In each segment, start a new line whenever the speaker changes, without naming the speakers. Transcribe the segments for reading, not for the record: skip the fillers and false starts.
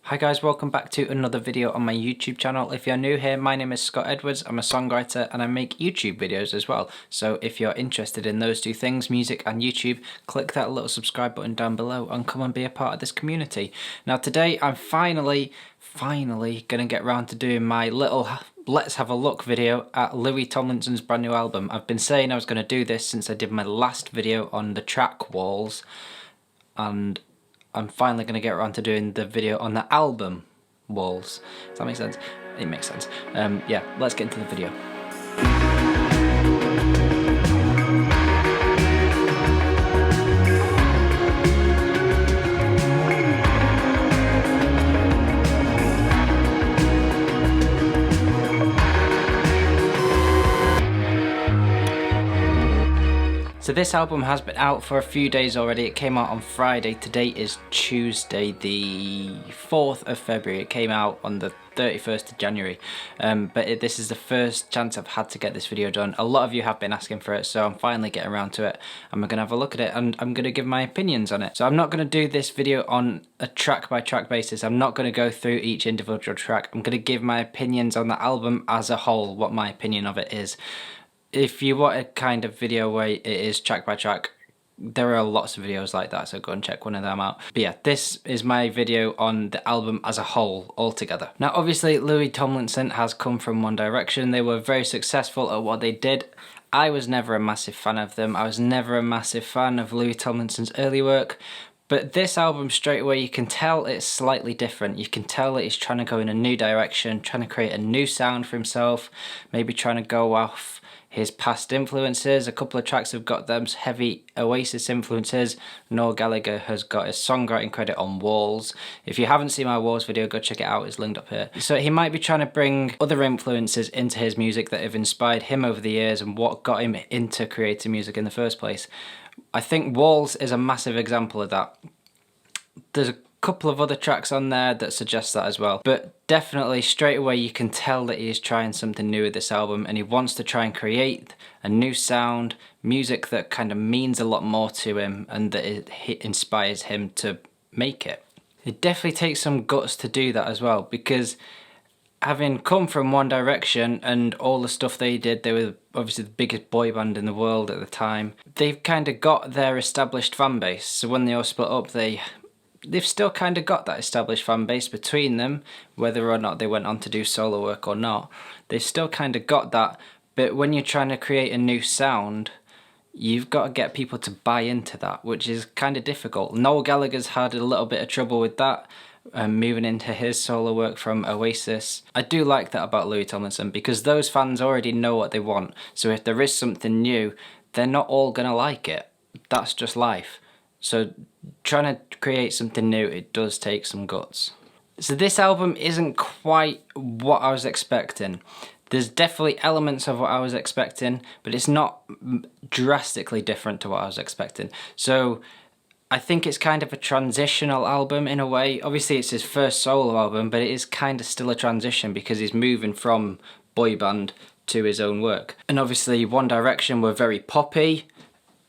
Hi guys, welcome back to another video on my YouTube channel. If you're new here, my name is Scott Edwards. I'm a songwriter and I make YouTube videos as well. So if you're interested in those two things, music and YouTube, click that little subscribe button down below and come and be a part of this community. Now today I'm finally gonna get around to doing my little let's have a look video at Louis Tomlinson's brand new album. I've been saying I was going to do this since I did my last video on the track walls, and I'm finally going to get around to doing the video on the album walls. Does that make sense? It makes sense. Yeah, let's get into the video. So this album has been out for a few days already. It came out on Friday. Today is Tuesday the 4th of February. It came out on the 31st of January. This is the first chance I've had to get this video done. A lot of you have been asking for it, so I'm finally getting around to it. And we're going to have a look at it and I'm going to give my opinions on it. So I'm not going to do this video on a track by track basis. I'm not going to go through each individual track. I'm going to give my opinions on the album as a whole, what my opinion of it is. If you want a kind of video where it is track by track, there are lots of videos like that, so go and check one of them out. But yeah, this is my video on the album as a whole, altogether. Now obviously Louis Tomlinson has come from One Direction. They were very successful at what they did. I was never a massive fan of them. I was never a massive fan of Louis Tomlinson's early work. But this album, straight away, you can tell it's slightly different. You can tell that he's trying to go in a new direction, trying to create a new sound for himself, maybe trying to go off his past influences. A couple of tracks have got them heavy Oasis influences. Noel Gallagher has got his songwriting credit on Walls. If you haven't seen my Walls video, go check it out, it's linked up here. So he might be trying to bring other influences into his music that have inspired him over the years and what got him into creating music in the first place. I think Walls is a massive example of that. There's a couple of other tracks on there that suggest that as well, but definitely straight away you can tell that he is trying something new with this album and he wants to try and create a new sound, music that kind of means a lot more to him and that it inspires him to make it. It definitely takes some guts to do that as well, because having come from One Direction and all the stuff they did, they were obviously the biggest boy band in the world at the time. They've kind of got their established fan base, so when they all split up, they've still kind of got that established fan base between them, whether or not they went on to do solo work or not. They've still kind of got that, but when you're trying to create a new sound, you've got to get people to buy into that, which is kind of difficult. Noel Gallagher's had a little bit of trouble with that, moving into his solo work from Oasis. I do like that about Louis Tomlinson, because those fans already know what they want, so if there is something new, they're not all going to like it. That's just life. So trying to create something new, it does take some guts. So this album isn't quite what I was expecting. There's definitely elements of what I was expecting, but it's not drastically different to what I was expecting. So I think it's kind of a transitional album in a way. Obviously it's his first solo album, but it is kind of still a transition because he's moving from boy band to his own work. And obviously One Direction were very poppy,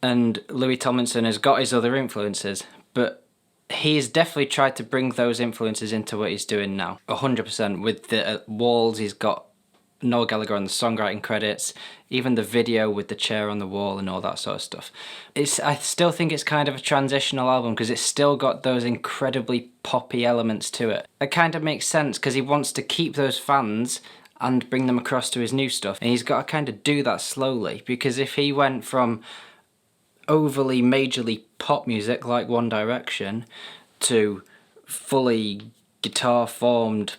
and Louis Tomlinson has got his other influences, but he's definitely tried to bring those influences into what he's doing now. 100%. With the Walls, he's got Noel Gallagher on the songwriting credits, even the video with the chair on the wall and all that sort of stuff. I still think it's kind of a transitional album because it's still got those incredibly poppy elements to it. It kind of makes sense because he wants to keep those fans and bring them across to his new stuff, and he's got to kind of do that slowly, because if he went from overly majorly pop music like One Direction to fully guitar formed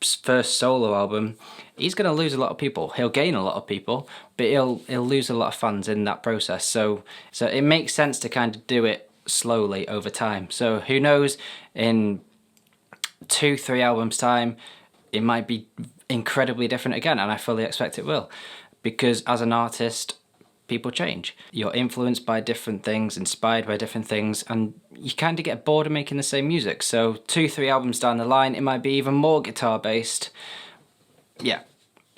first solo album, he's going to lose a lot of people. He'll gain a lot of people, but he'll lose a lot of fans in that process. So it makes sense to kind of do it slowly over time. So who knows, in 2-3 albums time it might be incredibly different again, and I fully expect it will, because as an artist people change. You're influenced by different things, inspired by different things, and you kind of get bored of making the same music. So 2-3 albums down the line, it might be even more guitar based. Yeah,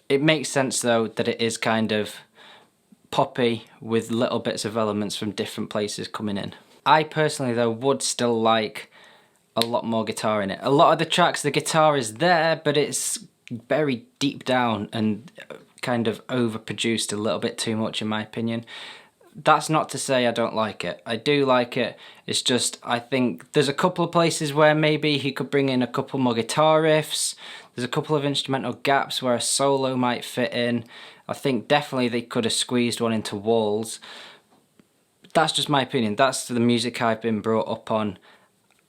it makes sense though that it is kind of poppy with little bits of elements from different places coming in. I personally though would still like a lot more guitar in it. A lot of the tracks, the guitar is there, but it's very deep down and kind of overproduced a little bit too much in my opinion. That's not to say I don't like it. I do like it. It's just I think there's a couple of places where maybe he could bring in a couple more guitar riffs. There's a couple of instrumental gaps where a solo might fit in. I think definitely they could have squeezed one into Walls. That's just my opinion. That's the music I've been brought up on.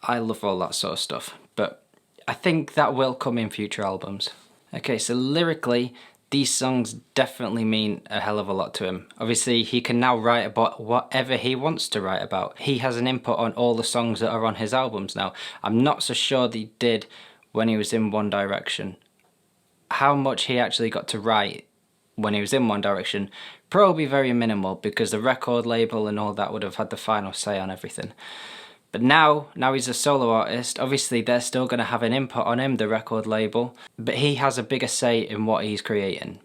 I love all that sort of stuff. But I think that will come in future albums. Okay, so lyrically, these songs definitely mean a hell of a lot to him. Obviously, he can now write about whatever he wants to write about. He has an input on all the songs that are on his albums now. I'm not so sure that he did when he was in One Direction. How much he actually got to write when he was in One Direction, probably very minimal, because the record label and all that would have had the final say on everything. But now he's a solo artist, obviously they're still going to have an input on him, the record label, but he has a bigger say in what he's creating.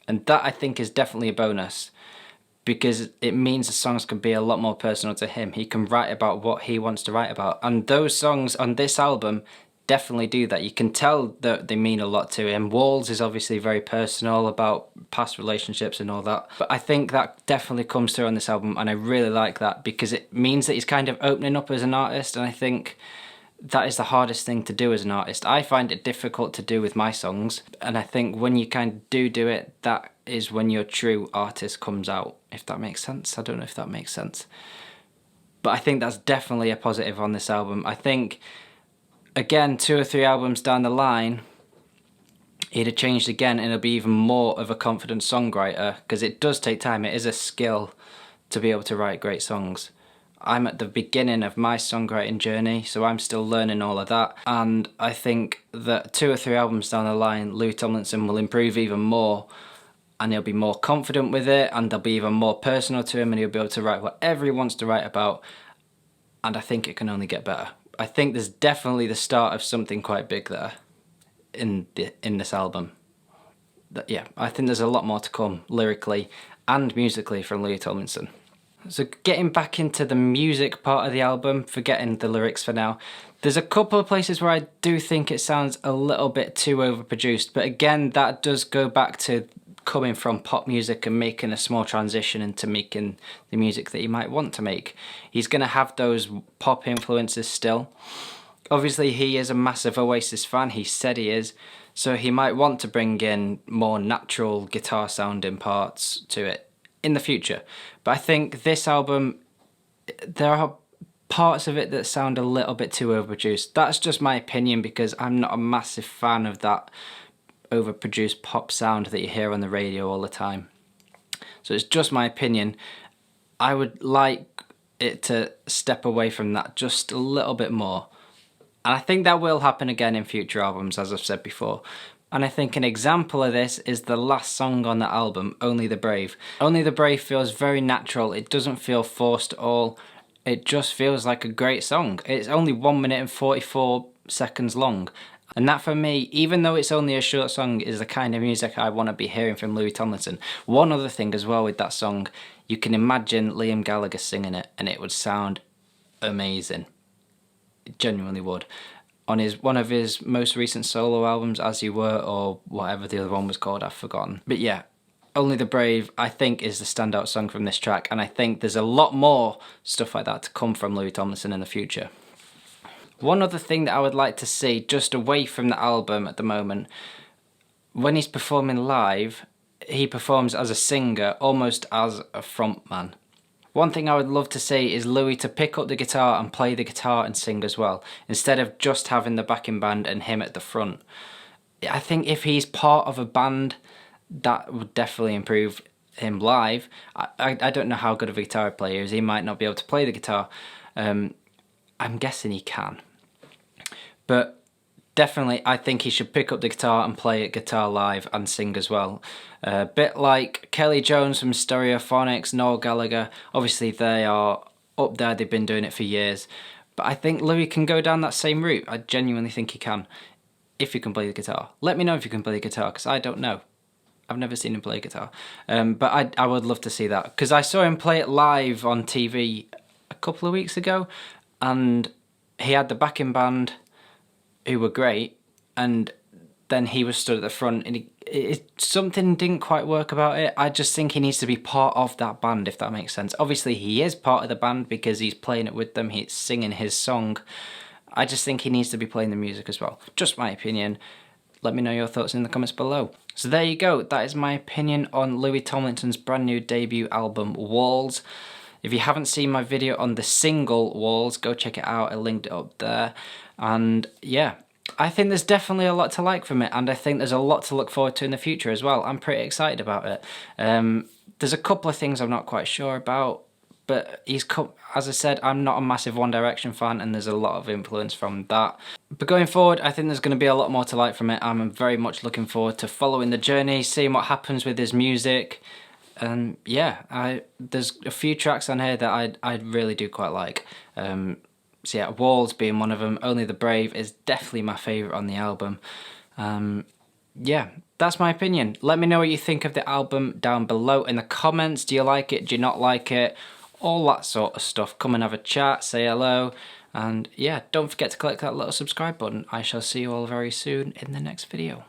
And that I think is definitely a bonus, because it means the songs can be a lot more personal to him. He can write about what he wants to write about. And those songs on this album definitely do that. You can tell that they mean a lot to him. Walls is obviously very personal about past relationships and all that, but I think that definitely comes through on this album, and I really like that because it means that he's kind of opening up as an artist, and I think that is the hardest thing to do as an artist. I find it difficult to do with my songs, and I think when you kind of do it, that is when your true artist comes out, if that makes sense. I don't know if that makes sense, but I think that's definitely a positive on this album. I think again, 2 or 3 albums down the line, he'd have changed again and he'll be even more of a confident songwriter, because it does take time. It is a skill to be able to write great songs. I'm at the beginning of my songwriting journey, so I'm still learning all of that. And I think that 2 or 3 albums down the line, Louis Tomlinson will improve even more, and he'll be more confident with it, and they'll be even more personal to him, and he'll be able to write whatever he wants to write about. And I think it can only get better. I think there's definitely the start of something quite big there in this album. Yeah, I think there's a lot more to come lyrically and musically from Louis Tomlinson. So getting back into the music part of the album, forgetting the lyrics for now, there's a couple of places where I do think it sounds a little bit too overproduced, but again, that does go back to coming from pop music and making a small transition into making the music that he might want to make. He's going to have those pop influences still. Obviously, he is a massive Oasis fan, he said he is, so he might want to bring in more natural guitar sounding parts to it in the future. But I think this album, there are parts of it that sound a little bit too overproduced. That's just my opinion, because I'm not a massive fan of that overproduced pop sound that you hear on the radio all the time. So it's just my opinion. I would like it to step away from that just a little bit more. And I think that will happen again in future albums, as I've said before. And I think an example of this is the last song on the album, Only the Brave. Only the Brave feels very natural. It doesn't feel forced at all. It just feels like a great song. It's only 1 minute and 44 seconds long. And that for me, even though it's only a short song, is the kind of music I want to be hearing from Louis Tomlinson. One other thing as well with that song, you can imagine Liam Gallagher singing it and it would sound amazing. It genuinely would. On one of his most recent solo albums, As You Were, or whatever the other one was called, I've forgotten. But yeah, Only the Brave, I think, is the standout song from this track, and I think there's a lot more stuff like that to come from Louis Tomlinson in the future. One other thing that I would like to see, just away from the album at the moment, when he's performing live, he performs as a singer, almost as a frontman. One thing I would love to see is Louis to pick up the guitar and play the guitar and sing as well, instead of just having the backing band and him at the front. I think if he's part of a band, that would definitely improve him live. I don't know how good of a guitar player he is. He might not be able to play the guitar. I'm guessing he can. But definitely, I think he should pick up the guitar and play guitar live and sing as well. A bit like Kelly Jones from Stereophonics, Noel Gallagher. Obviously, they are up there. They've been doing it for years. But I think Louis can go down that same route. I genuinely think he can, if he can play the guitar. Let me know if you can play the guitar, because I don't know. I've never seen him play guitar. But I would love to see that, because I saw him play it live on TV a couple of weeks ago, and he had the backing band who were great, and then he was stood at the front, and something didn't quite work about it. I just think he needs to be part of that band, if that makes sense. Obviously, he is part of the band because he's playing it with them, he's singing his song. I just think he needs to be playing the music as well. Just my opinion. Let me know your thoughts in the comments below. So there you go, that is my opinion on Louis Tomlinson's brand new debut album, Walls. If you haven't seen my video on the single Walls, go check it out, I linked it up there. And yeah, I think there's definitely a lot to like from it, and I think there's a lot to look forward to in the future as well. I'm pretty excited about it. There's a couple of things I'm not quite sure about, but as I said, I'm not a massive One Direction fan, and there's a lot of influence from that. But going forward, I think there's going to be a lot more to like from it. I'm very much looking forward to following the journey, seeing what happens with his music. And yeah, there's a few tracks on here that I really do quite like. So yeah, Walls being one of them. Only the Brave is definitely my favourite on the album. Yeah, that's my opinion. Let me know what you think of the album down below in the comments. Do you like it? Do you not like it? All that sort of stuff. Come and have a chat, say hello. And yeah, don't forget to click that little subscribe button. I shall see you all very soon in the next video.